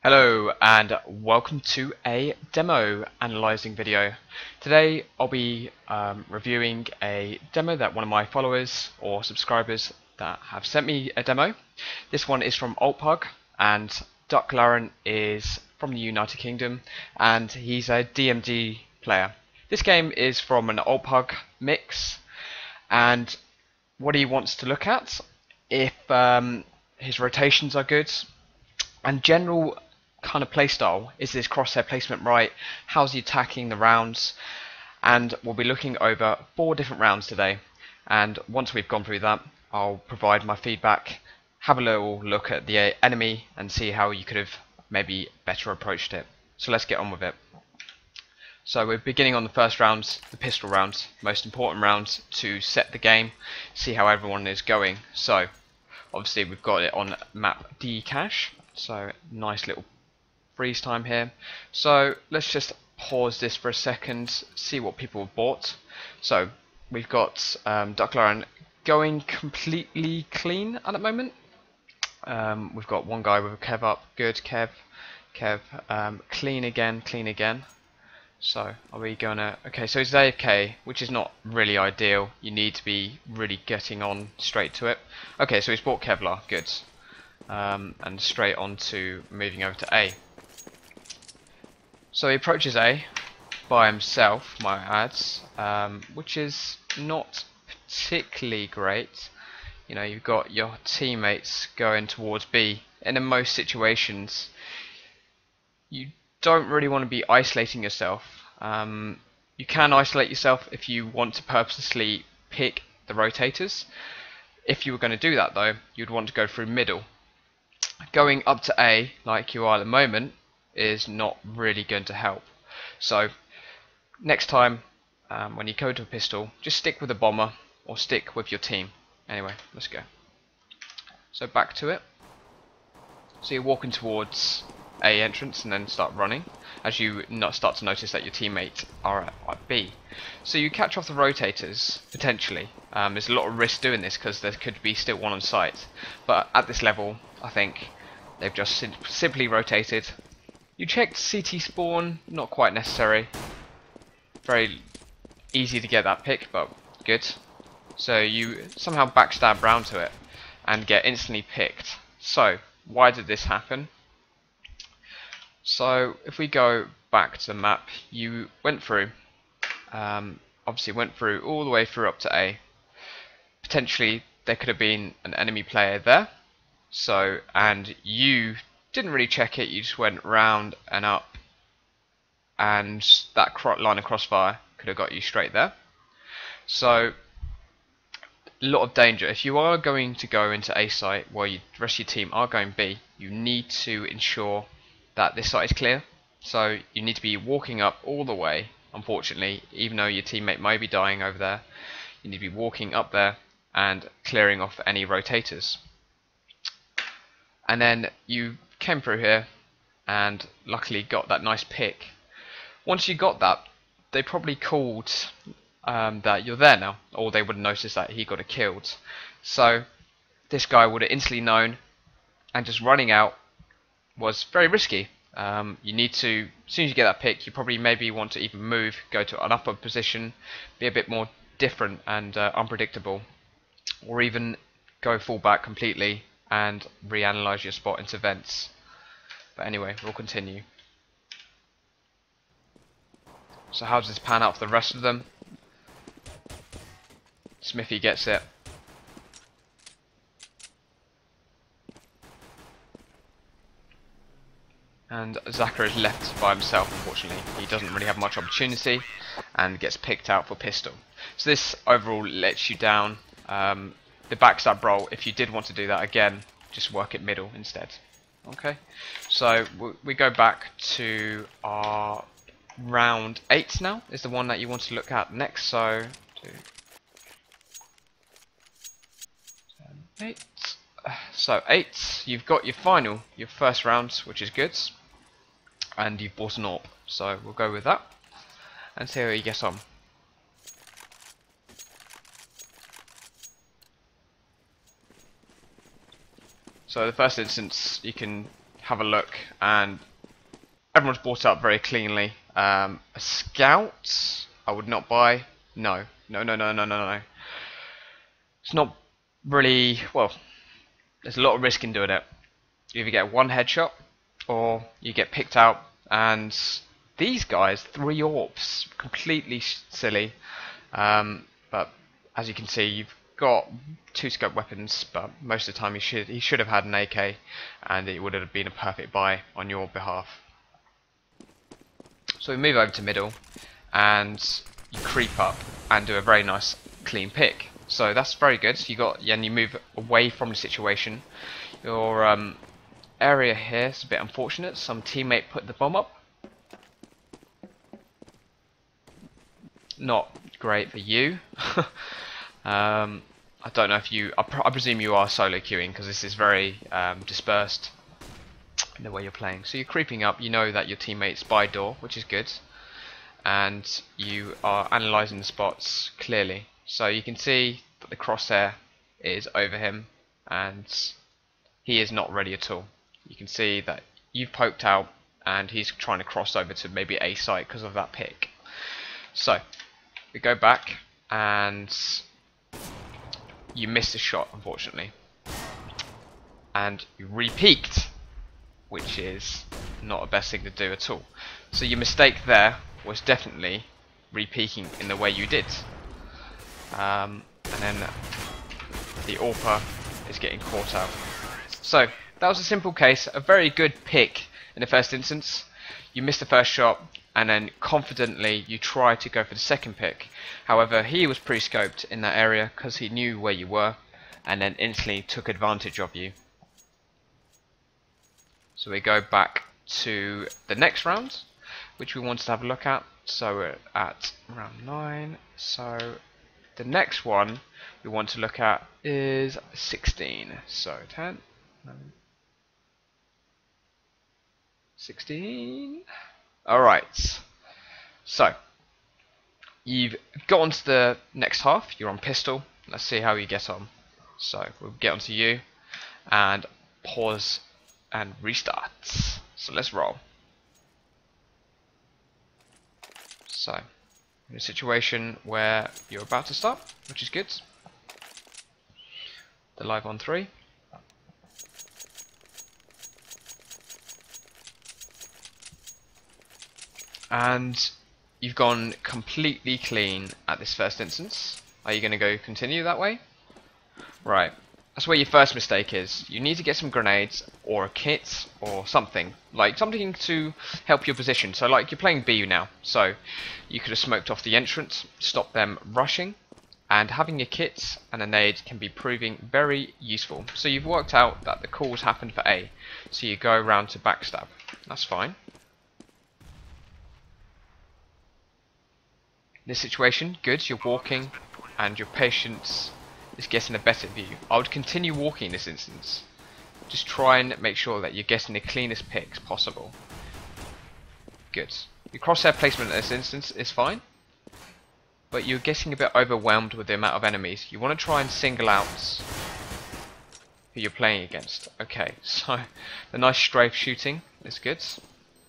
Hello and welcome to a demo analyzing video. Today I'll be reviewing a demo that one of my followers or subscribers that have sent me a demo. This one is from Altpug, and Ducklarren is from the United Kingdom and he's a DMD player. This game is from an Altpug mix, and what he wants to look at, if his rotations are good and general kind of playstyle. Is this crosshair placement right? How's he attacking the rounds? And we'll be looking over 4 different rounds today, and once we've gone through that I'll provide my feedback, have a little look at the enemy and see how you could have maybe better approached it. So let's get on with it. So we're beginning on the first round, the pistol round, most important round to set the game, see how everyone is going. So obviously we've got it on map D cache, so nice little freeze time here. So let's just pause this for a second, see what people have bought. So we've got Ducklarren going completely clean at the moment. We've got one guy with a Kev up, good Kev, clean again. So are we gonna, okay, so he's AFK, which is not really ideal. You need to be really getting on straight to it. Okay, so he's bought Kevlar, good. And straight on to moving over to A. So he approaches A by himself, my ads, which is not particularly great. You know, you've got your teammates going towards B, and in most situations you don't really want to be isolating yourself. You can isolate yourself if you want to purposely pick the rotators. If you were going to do that though, you'd want to go through middle. Going up to A like you are at the moment is not really going to help. So next time when you go to a pistol, just stick with a bomber or stick with your team. Anyway, let's go. So back to it. So you're walking towards A entrance and then start running as you start to notice that your teammates are at B. So you catch off the rotators potentially. There's a lot of risk doing this because there could be still one on site, but at this level I think they've just simply rotated. You checked CT spawn, not quite necessary. Very easy to get that pick, but good. So you somehow backstab round to it and get instantly picked. So why did this happen? So if we go back to the map, you went through, obviously went through all the way through up to A. Potentially there could have been an enemy player there. So, and you didn't really check it, you just went round and up, and that line of crossfire could have got you straight there. So a lot of danger. If you are going to go into A site while the rest of your team are going B, you need to ensure that this site is clear. So you need to be walking up all the way, unfortunately, even though your teammate may be dying over there. You need to be walking up there and clearing off any rotators. And then you came through here and luckily got that nice pick. Once you got that, they probably called that you're there now, or they would have noticed that he got it killed. So this guy would have instantly known, and just running out was very risky. You need to, as soon as you get that pick, you probably maybe want to even move, go to an upper position, be a bit more different and unpredictable, or even go full back completely and reanalyze your spot into vents. But anyway, we'll continue. So how does this pan out for the rest of them? Smithy gets it. And Zachar is left by himself, unfortunately. He doesn't really have much opportunity and gets picked out for pistol. So this overall lets you down. The backstab roll, if you did want to do that again, just work it middle instead. Okay, so we go back to our round 8 now, is the one that you want to look at next. So 2, 7, 8. So 8, you've got your first round, which is good, and you've bought an AWP, so we'll go with that and see how you get on. So the first instance, you can have a look, and everyone's brought it up very cleanly. A scout, I would not buy. No, no, no, no, no, no, no. It's not really, well, there's a lot of risk in doing it. You either get one headshot, or you get picked out, and these guys, 3 orbs, completely silly. But as you can see, you've got 2 scope weapons, but most of the time he should have had an AK, and it would have been a perfect buy on your behalf. So we move over to middle, and you creep up and do a very nice clean pick. So that's very good. And you move away from the situation. Your area here is a bit unfortunate. Some teammate put the bomb up. Not great for you. I don't know if you. I presume you are solo queuing, because this is very dispersed in the way you're playing. So you're creeping up. You know that your teammate's by door, which is good, and you are analysing the spots clearly. So you can see that the crosshair is over him, and he is not ready at all. You can see that you've poked out, and he's trying to cross over to maybe A site because of that pick. So we go back, and you missed a shot, unfortunately, and you re-peeked, which is not the best thing to do at all. So your mistake there was definitely re-peeking in the way you did. And then the AWPer is getting caught out. So that was a simple case, a very good pick in the first instance. You missed the first shot, and then confidently you tried to go for the second pick. However, he was pre-scoped in that area because he knew where you were, and then instantly took advantage of you. So we go back to the next round, which we wanted to have a look at. So we're at round 9. So the next one we want to look at is 16. So 10, 11, 16. Alright. So you've got onto the next half. You're on pistol. Let's see how you get on. So we'll get onto you and pause and restart. So let's roll. So in a situation where you're about to start, which is good. The live on 3. And you've gone completely clean at this first instance. Are you going to go continue that way? Right. That's where your first mistake is. You need to get some grenades or a kit or something. Like something to help your position. So like you're playing B now. So you could have smoked off the entrance, stop them rushing. And having a kit and a nade can be proving very useful. So you've worked out that the calls happen for A. So you go around to backstab. That's fine. In this situation, good, you're walking and your patience is getting a better view. I would continue walking in this instance. Just try and make sure that you're getting the cleanest picks possible. Good. Your crosshair placement in this instance is fine, but you're getting a bit overwhelmed with the amount of enemies. You want to try and single out who you're playing against. Okay, so the nice strafe shooting is good,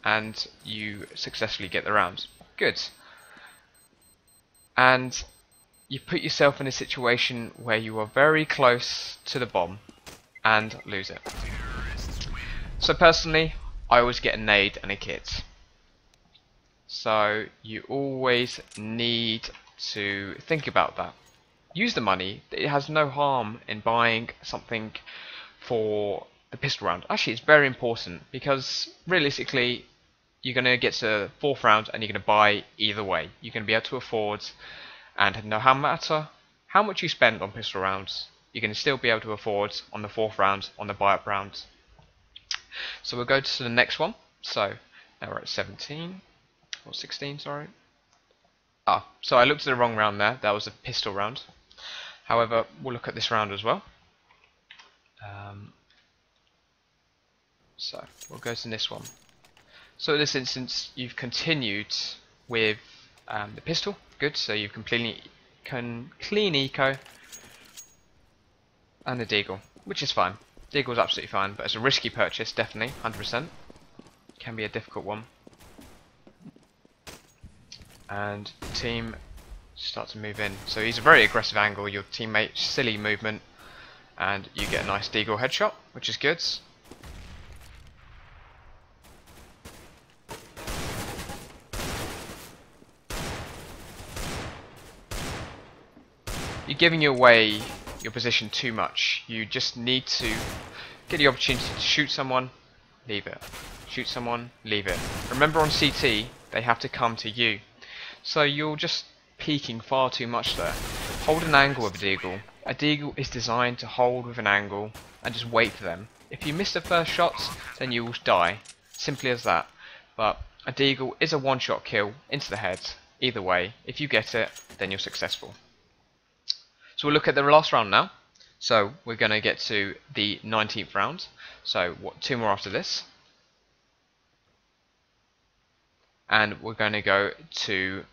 and you successfully get the round. Good. And you put yourself in a situation where you are very close to the bomb and lose it. So personally, I always get a nade and a kit. So you always need to think about that. Use the money. It has no harm in buying something for the pistol round. Actually, it's very important because realistically, you're going to get to 4th round and you're going to buy either way. You're going to be able to afford, and no matter how much you spend on pistol rounds, you're going to still be able to afford on the 4th round, on the buy-up round. So we'll go to the next one. So now we're at 17, or 16, sorry. So I looked at the wrong round there. That was a pistol round. However, we'll look at this round as well. So we'll go to this one. So in this instance, you've continued with the pistol. Good. So you've clean eco and a deagle, which is fine. Deagle's absolutely fine, but it's a risky purchase, definitely, 100%. Can be a difficult one. And the team start to move in. So he's a very aggressive angle, your teammate, silly movement, and you get a nice Deagle headshot, which is good. You're giving away your position too much. You just need to get the opportunity to shoot someone, leave it. Shoot someone, leave it. Remember on CT, they have to come to you. So you're just peeking far too much there. Hold an angle with a Deagle. A Deagle is designed to hold with an angle and just wait for them. If you miss the first shots, then you will die. Simply as that. But a Deagle is a one-shot kill into the head. Either way, if you get it, then you're successful. So we'll look at the last round now. So we're going to get to the 19th round. So what, 2 more after this. And we're going to go to,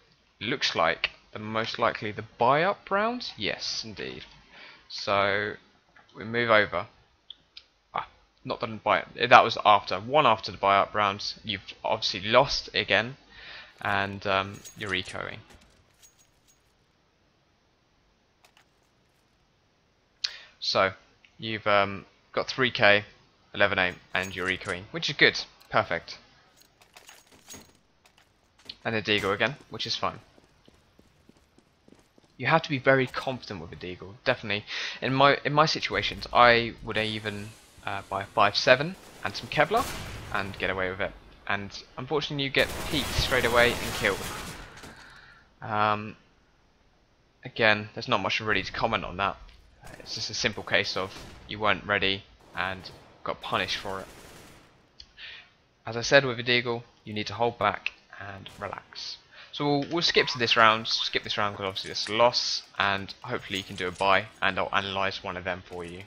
looks like, most likely the buy-up round. Yes, indeed. So we move over. Not the buy-up, that was after. One after the buy-up round. You've obviously lost again. And you're ecoing. So, you've got 3k, 11 aim, and you're ecoing, which is good. Perfect. And a Deagle again, which is fine. You have to be very confident with a Deagle, definitely. In my situations, I would even buy 5.7 and some Kevlar, and get away with it. And unfortunately you get peeked straight away and killed. Again, there's not much really to comment on that. It's just a simple case of you weren't ready and got punished for it. As I said with a Deagle, you need to hold back and relax. So we'll skip to this round. Skip this round because obviously it's a loss, and hopefully you can do a buy, and I'll analyse one of them for you.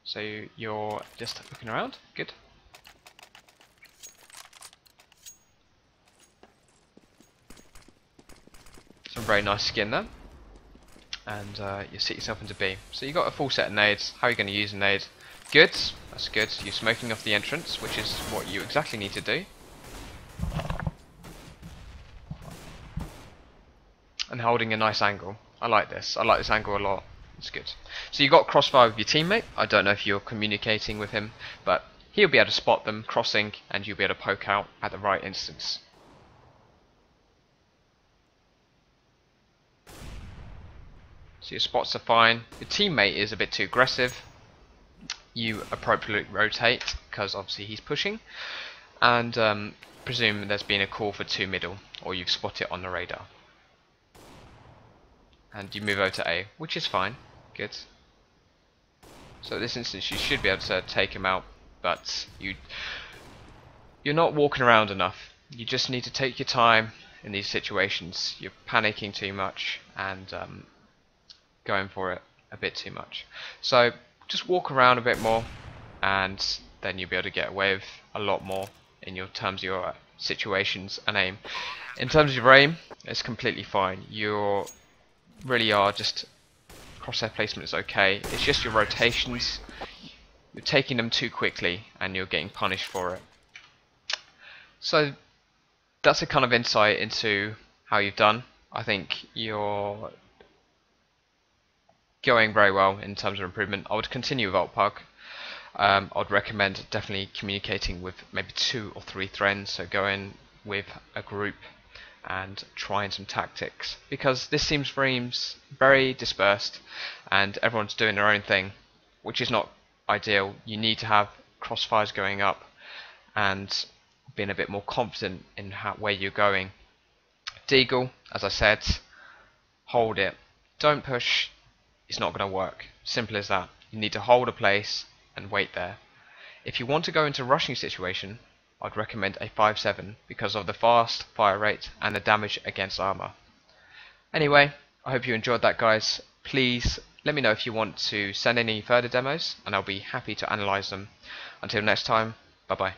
So you're just looking around. Good. Some very nice skin there. And you sit yourself into B. So you got a full set of nades. How are you going to use a nade? Good. That's good. You're smoking off the entrance, which is what you exactly need to do. And holding a nice angle. I like this. I like this angle a lot. It's good. So you got crossfire with your teammate. I don't know if you're communicating with him, but he'll be able to spot them crossing, and you'll be able to poke out at the right instance. So your spots are fine. Your teammate is a bit too aggressive. You appropriately rotate because obviously he's pushing, and presume there's been a call for 2 middle, or you've spotted it on the radar. And you move over to A, which is fine. Good. So in this instance you should be able to take him out, but you're not walking around enough. You just need to take your time in these situations. You're panicking too much and going for it a bit too much. So just walk around a bit more, and then you'll be able to get away with a lot more in your terms of your situations and aim. In terms of your aim, it's completely fine. You really are just crosshair placement is okay. It's just your rotations. You're taking them too quickly, and you're getting punished for it. So that's a kind of insight into how you've done. I think you're going very well in terms of improvement. I would continue with Alt-Pug. I would recommend definitely communicating with maybe 2 or 3 friends, so go in with a group and trying some tactics, because this seems very dispersed and everyone's doing their own thing, which is not ideal. You need to have crossfires going up and being a bit more confident in where you're going. Deagle, as I said, hold it. Don't push. It's not going to work. Simple as that. You need to hold a place and wait there. If you want to go into a rushing situation, I'd recommend a 5.7 because of the fast fire rate and the damage against armor. Anyway, I hope you enjoyed that, guys. Please let me know if you want to send any further demos, and I'll be happy to analyze them. Until next time, bye bye.